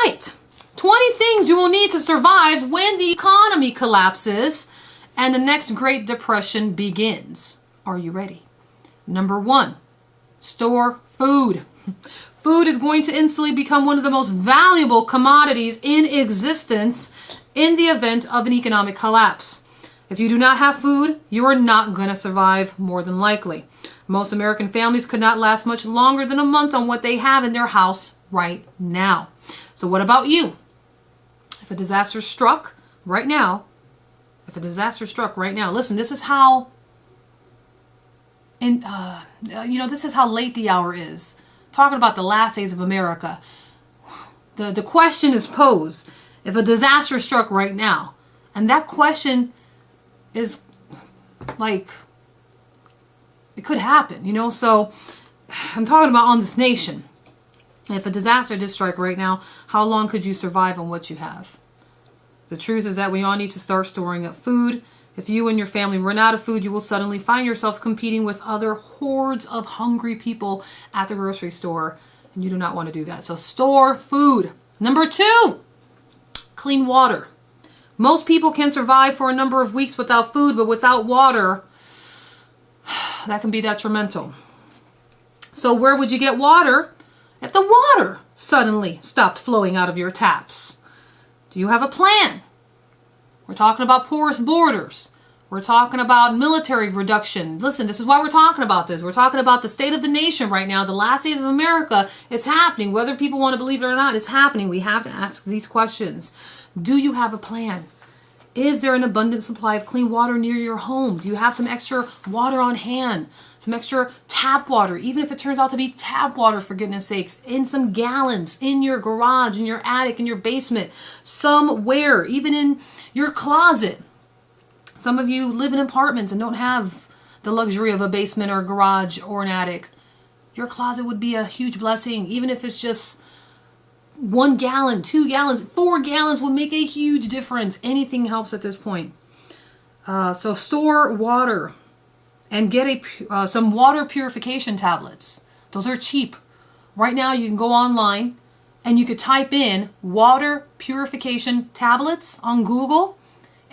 right. 20 things you will need to survive when the economy collapses and the next Great Depression begins. Are you ready? Number 1, store food. Food is going to instantly become one of the most valuable commodities in existence in the event of an economic collapse. If you do not have food, you are not going to survive, more than likely. Most American families could not last much longer than a month on what they have in their house right now. So what about you? If a disaster struck right now, listen, this is how, this is how late the hour is. Talking about the last days of America. The question is posed, if a disaster struck right now, and that question is like, it could happen, so I'm talking about on this nation. If a disaster did strike right now, how long could you survive on what you have? The truth is that we all need to start storing up food. If you and your family run out of food, you will suddenly find yourselves competing with other hordes of hungry people at the grocery store, and you do not want to do that. So store food. Number 2, clean water. Most people can survive for a number of weeks without food, but without water, that can be detrimental. So where would you get water if the water suddenly stopped flowing out of your taps? Do you have a plan? We're talking about porous borders. We're talking about military reduction. Listen, this is why we're talking about this. We're talking about the state of the nation right now, the last days of America. It's happening. Whether people want to believe it or not, it's happening. We have to ask these questions. Do you have a plan? Is there an abundant supply of clean water near your home? Do you have some extra water on hand? Some extra tap water, even if it turns out to be tap water, for goodness sakes, in some gallons, in your garage, in your attic, in your basement, somewhere, even in your closet. Some of you live in apartments and don't have the luxury of a basement or a garage or an attic. Your closet would be a huge blessing, even if it's just 1 gallon, 2 gallons, 4 gallons would make a huge difference. Anything helps at this point. So store water and get some water purification tablets. Those are cheap. Right now you can go online and you could type in water purification tablets on Google.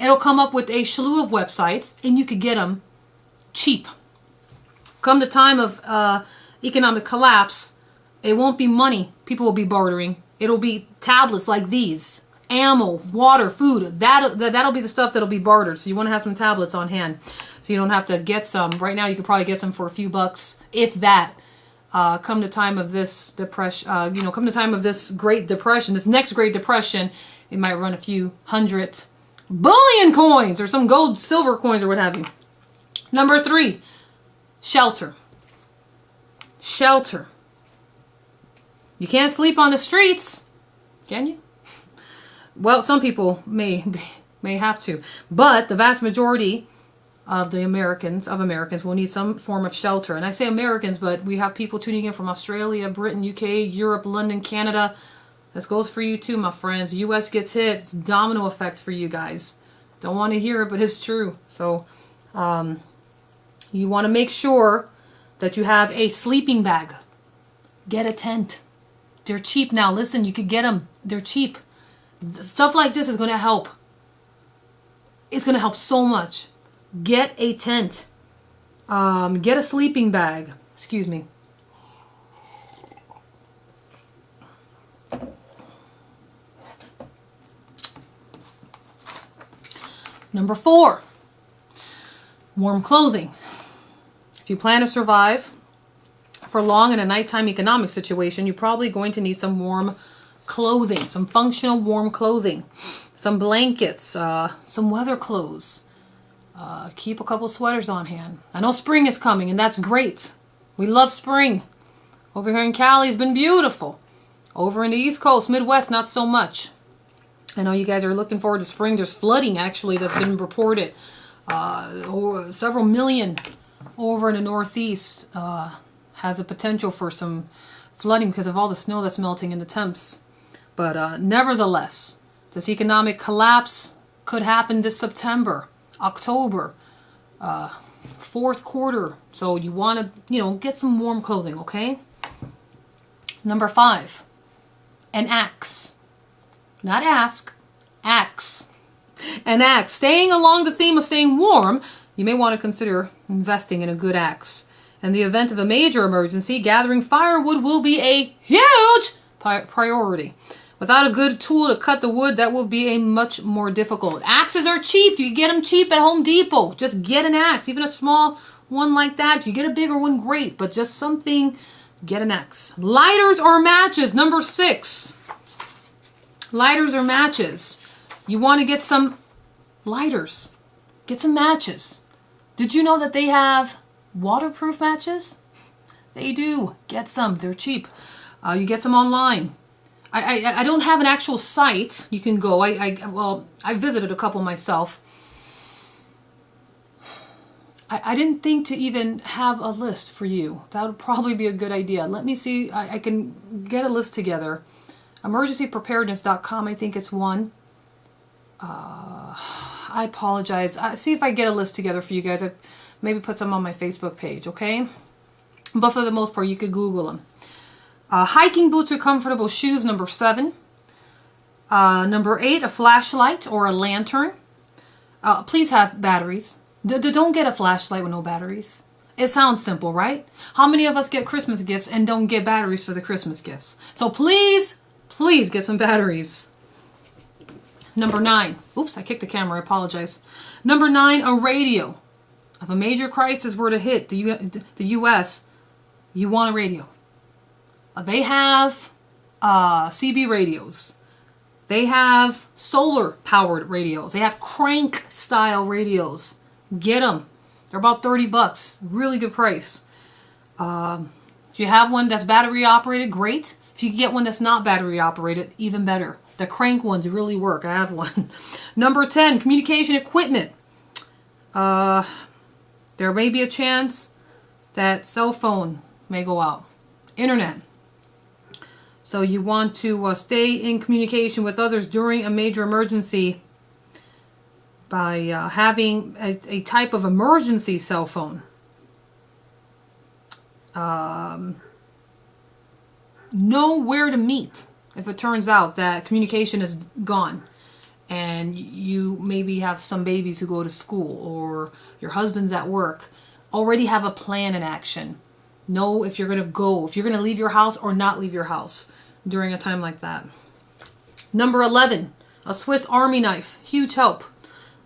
It'll come up with a slew of websites and you could get them cheap. Come the time of economic collapse, it won't be money people will be bartering. It'll be tablets like these. Ammo, water, food. That'll be the stuff that'll be bartered. So you want to have some tablets on hand so you don't have to get some. Right now you could probably get some for a few bucks, if that. Come the time of this depression, come the time of this Great Depression, this next Great Depression, it might run a few hundred bullion coins or some gold, silver coins or what have you. Number 3, shelter. Shelter. You can't sleep on the streets, can you? Well, some people may have to, but the vast majority of the Americans will need some form of shelter. And I say Americans, but we have people tuning in from Australia, Britain, UK, Europe, London, Canada. This goes for you too, my friends. U.S. gets hit. It's domino effect for you guys. Don't want to hear it, but it's true. So you want to make sure that you have a sleeping bag. Get a tent. They're cheap now. Listen, you could get them. They're cheap. Stuff like this is going to help. It's going to help so much. Get a tent. Get a sleeping bag. Excuse me. Number 4, warm clothing. If you plan to survive for long in a nighttime economic situation, you're probably going to need some warm clothing, some functional warm clothing, some blankets, some weather clothes. Keep a couple sweaters on hand. I know spring is coming, and that's great. We love spring. Over here in Cali, it's been beautiful. Over in the East Coast, Midwest, not so much. I know you guys are looking forward to spring. There's flooding, actually, that's been reported. Several million over in the Northeast has a potential for some flooding because of all the snow that's melting and the temps. But nevertheless, this economic collapse could happen this September, October, 4th quarter. So you want to, get some warm clothing, okay? Number 5, an axe. Not ask, axe. An axe. Staying along the theme of staying warm, you may want to consider investing in a good axe. In the event of a major emergency, gathering firewood will be a huge priority. Without a good tool to cut the wood, that will be a much more difficult. Axes are cheap. You can get them cheap at Home Depot. Just get an axe, even a small one like that. If you get a bigger one, great, but just something, get an axe. Lighters or matches, number 6. Lighters or matches. You want to get some lighters. Get some matches. Did you know that they have waterproof matches? They do. Get some. They're cheap. You get some online. I don't have an actual site you can go. I visited a couple myself. I didn't think to even have a list for you. That would probably be a good idea. Let me see. I can get a list together. Emergencypreparedness.com, I think it's one. I apologize. See if I get a list together for you guys. I maybe put some on my Facebook page, okay? But for the most part, you could Google them. Hiking boots or comfortable shoes, number 7. Number 8, a flashlight or a lantern. Please have batteries. Don't get a flashlight with no batteries. It sounds simple, right? How many of us get Christmas gifts and don't get batteries for the Christmas gifts? So please get some batteries. Number 9. Oops, I kicked the camera. I apologize. Number 9, a radio. If a major crisis were to hit the U.S., you want a radio. They have CB radios. They have solar-powered radios. They have crank-style radios. Get them. They're about $30. Really good price. If you have one that's battery-operated, great. If you can get one that's not battery-operated, even better. The crank ones really work. I have one. Number 10, communication equipment. There may be a chance that cell phone may go out. Internet. So you want to stay in communication with others during a major emergency by having a type of emergency cell phone. Know where to meet if it turns out that communication is gone and you maybe have some babies who go to school or your husband's at work. Already have a plan in action. Know if you're going to go, if you're going to leave your house or not leave your house during a time like that. Number 11, a Swiss Army knife. Huge help.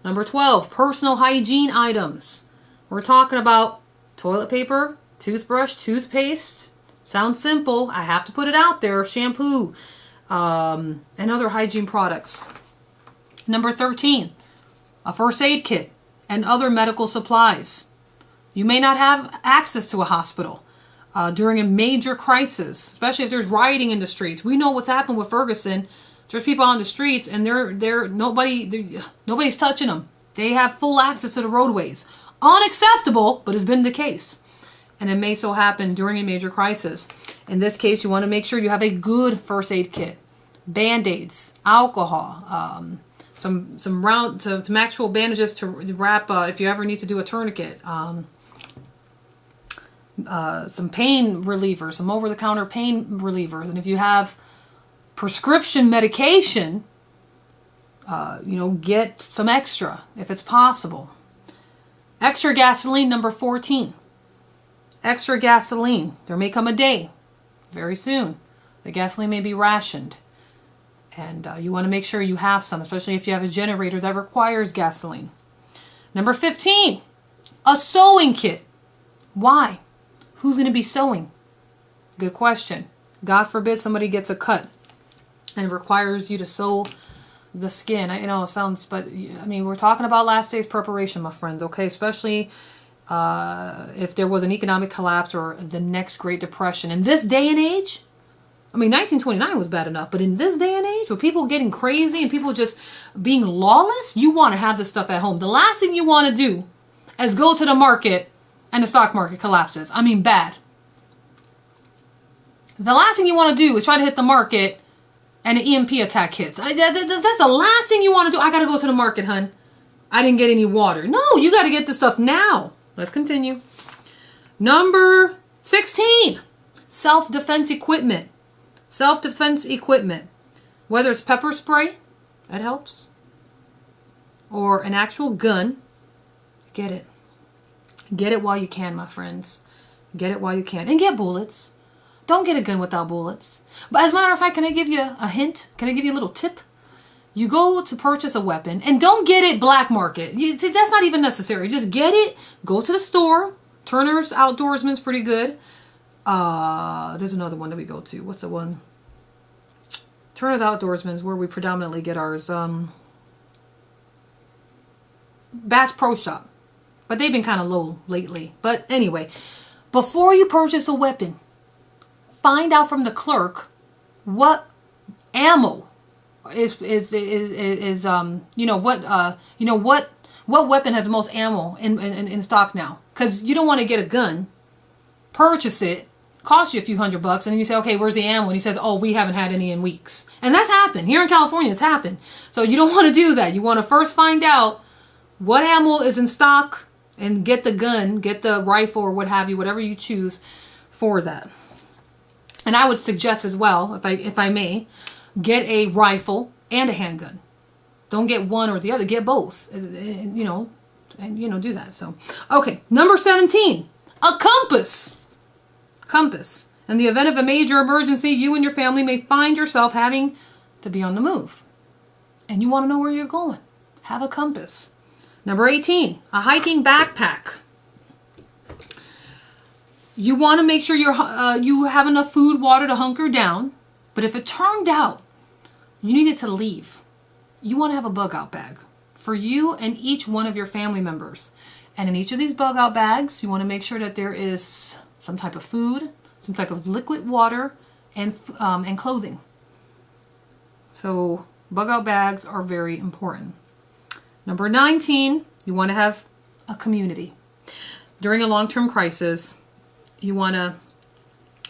Number 12, personal hygiene items. We're talking about toilet paper, toothbrush, toothpaste. Sounds simple. I have to put it out there. Shampoo, and other hygiene products. Number 13, a first aid kit and other medical supplies. You may not have access to a hospital during a major crisis, especially if there's rioting in the streets. We know what's happened with Ferguson. There's people on the streets and nobody's touching them. They have full access to the roadways. Unacceptable, but it's been the case. And it may so happen during a major crisis. In this case, you want to make sure you have a good first aid kit. Band-aids, alcohol, some actual bandages to wrap if you ever need to do a tourniquet. Some pain relievers, some over-the-counter pain relievers. And if you have prescription medication, get some extra if it's possible. Extra gasoline, number 14. Extra gasoline. There may come a day, very soon, the gasoline may be rationed. And you want to make sure you have some, especially if you have a generator that requires gasoline. Number 15, a sewing kit. Why? Who's going to be sewing? Good question. God forbid somebody gets a cut and it requires you to sew the skin. I know it sounds, but I mean, we're talking about last days preparation, my friends, okay? Especially if there was an economic collapse or the next Great Depression. In this day and age, I mean, 1929 was bad enough, but in this day and age, with people getting crazy and people just being lawless, you want to have this stuff at home. The last thing you want to do is go to the market and the stock market collapses. I mean, bad. The last thing you want to do is try to hit the market and an EMP attack hits. That's the last thing you want to do. I got to go to the market, hun. I didn't get any water. No, you got to get this stuff now. Let's continue. Number 16, self-defense equipment. Self-defense equipment. Whether it's pepper spray, that helps, or an actual gun, get it. Get it while you can, my friends. Get it while you can. And get bullets. Don't get a gun without bullets. But as a matter of fact, can I give you a hint? Can I give you a little tip? You go to purchase a weapon and don't get it black market. See, that's not even necessary. Just get it. Go to the store. Turner's Outdoorsman's pretty good. There's another one that we go to. What's the one? Turner's Outdoorsman's where we predominantly get ours. Bass Pro Shop. But they've been kind of low lately. But anyway, before you purchase a weapon, find out from the clerk what ammo is what weapon has the most ammo in stock now. Because you don't want to get a gun, purchase it, cost you a few $100, and then you say, okay, where's the ammo? And he says, oh, we haven't had any in weeks. And that's happened. Here in California, it's happened. So you don't want to do that. You want to first find out what ammo is in stock and get the gun, get the rifle or what have you, whatever you choose for that. And I would suggest as well, if I may, get a rifle and a handgun. Don't get one or the other. Get both. And do that. So, okay. Number 17, a compass. Compass. In the event of a major emergency, you and your family may find yourself having to be on the move. And you want to know where you're going. Have a compass. Number 18, a hiking backpack. You want to make sure you have enough food, water to hunker down. But if it turned out you needed to leave, you want to have a bug out bag for you and each one of your family members. And in each of these bug out bags, you want to make sure that there is some type of food, some type of liquid water, and clothing. So bug out bags are very important. Number 19, you want to have a community. During a long-term crisis, you want to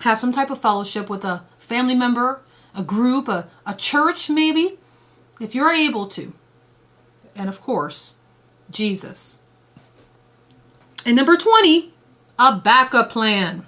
have some type of fellowship with a family member, a group, a church maybe, if you're able to. And of course, Jesus. And number 20, a backup plan.